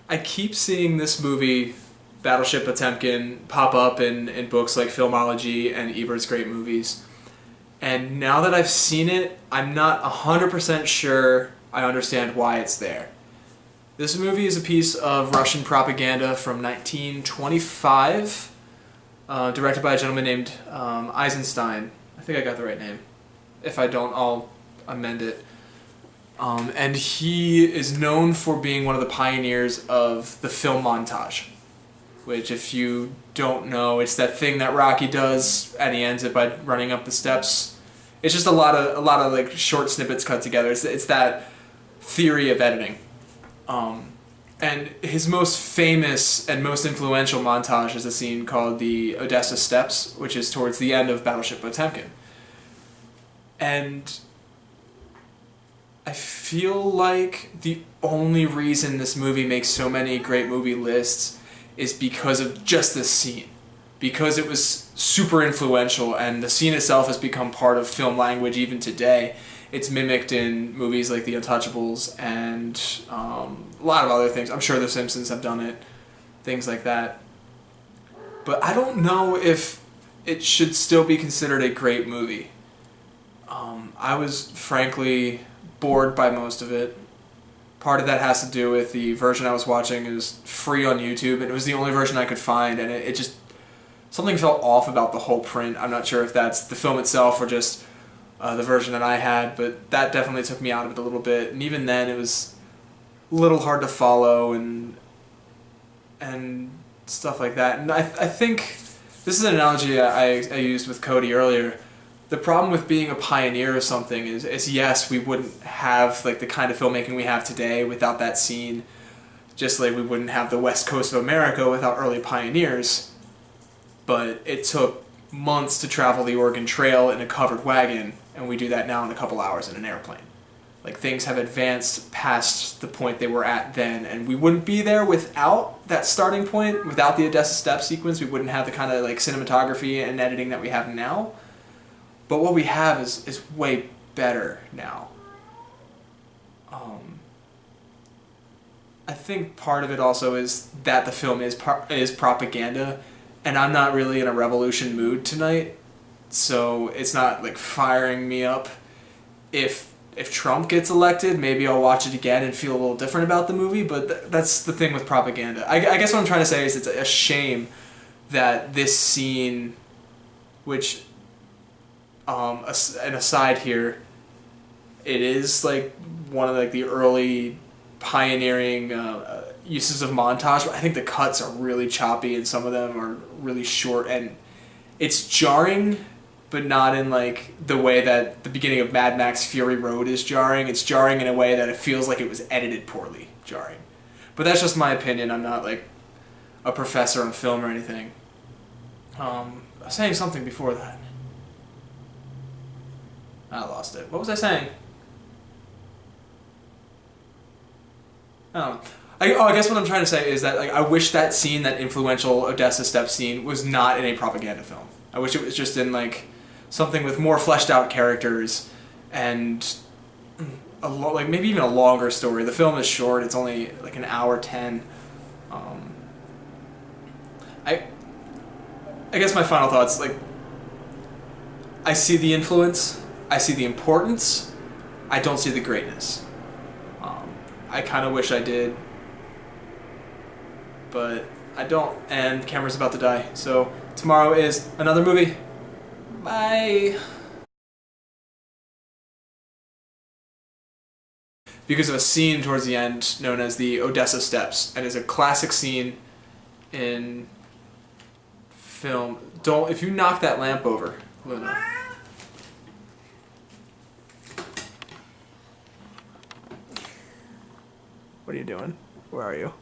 I keep seeing this movie, Battleship Potemkin, pop up in books like Filmology and Ebert's Great Movies. And now that I've seen it, I'm not 100% sure I understand why it's there. This movie is a piece of Russian propaganda from 1925, directed by a gentleman named Eisenstein. I think I got the right name. If I don't, I'll amend it. And he is known for being one of the pioneers of the film montage, which, if you don't know, it's that thing that Rocky does, and he ends it by running up the steps. It's just a lot of like short snippets cut together. It's that theory of editing. And his most famous and most influential montage is a scene called the Odessa Steps, which is towards the end of Battleship Potemkin. And I feel like the only reason this movie makes so many great movie lists is because of just this scene. Because it was super influential, and the scene itself has become part of film language even today. It's mimicked in movies like The Untouchables and a lot of other things. I'm sure The Simpsons have done it, things like that. But I don't know if it should still be considered a great movie. I was frankly bored by most of it. Part of that has to do with the version I was watching is free on YouTube, and it was the only version I could find, and it just, something felt off about the whole print. I'm not sure if that's the film itself or just the version that I had, but that definitely took me out of it a little bit, and even then it was a little hard to follow and stuff like that. And I think this is an analogy I used with Cody earlier. The problem with being a pioneer of something is yes, we wouldn't have like the kind of filmmaking we have today without that scene, just like we wouldn't have the West Coast of America without early pioneers. But it took months to travel the Oregon Trail in a covered wagon, and we do that now in a couple hours in an airplane. Like, things have advanced past the point they were at then, and we wouldn't be there without that starting point, without the Odessa Step sequence. We wouldn't have the kind of like cinematography and editing that we have now. But what we have is way better now. I think part of it also is that the film is propaganda, and I'm not really in a revolution mood tonight, so it's not like firing me up. If Trump gets elected, maybe I'll watch it again and feel a little different about the movie, but that's the thing with propaganda. I guess what I'm trying to say is it's a shame that this scene, which, an aside here, it is like one of like the early pioneering uses of montage, but I think the cuts are really choppy and some of them are really short, and it's jarring, but not in like the way that the beginning of Mad Max Fury Road is jarring. It's jarring in a way that it feels like it was edited poorly jarring. But that's just my opinion. I'm not like a professor on film or anything. I was saying something before that. I lost it. What was I saying? I guess what I'm trying to say is that like I wish that scene, that influential Odessa Step scene, was not in a propaganda film. I wish it was just in like something with more fleshed out characters and like maybe even a longer story. The film is short; it's only like an hour 10. I guess my final thoughts, like, I see the influence, I see the importance, I don't see the greatness. I kind of wish I did, but I don't, and the camera's about to die. So tomorrow is another movie. Bye. Because of a scene towards the end known as the Odessa Steps, and is a classic scene in film. If you knock that lamp over, Luna. What are you doing? Where are you?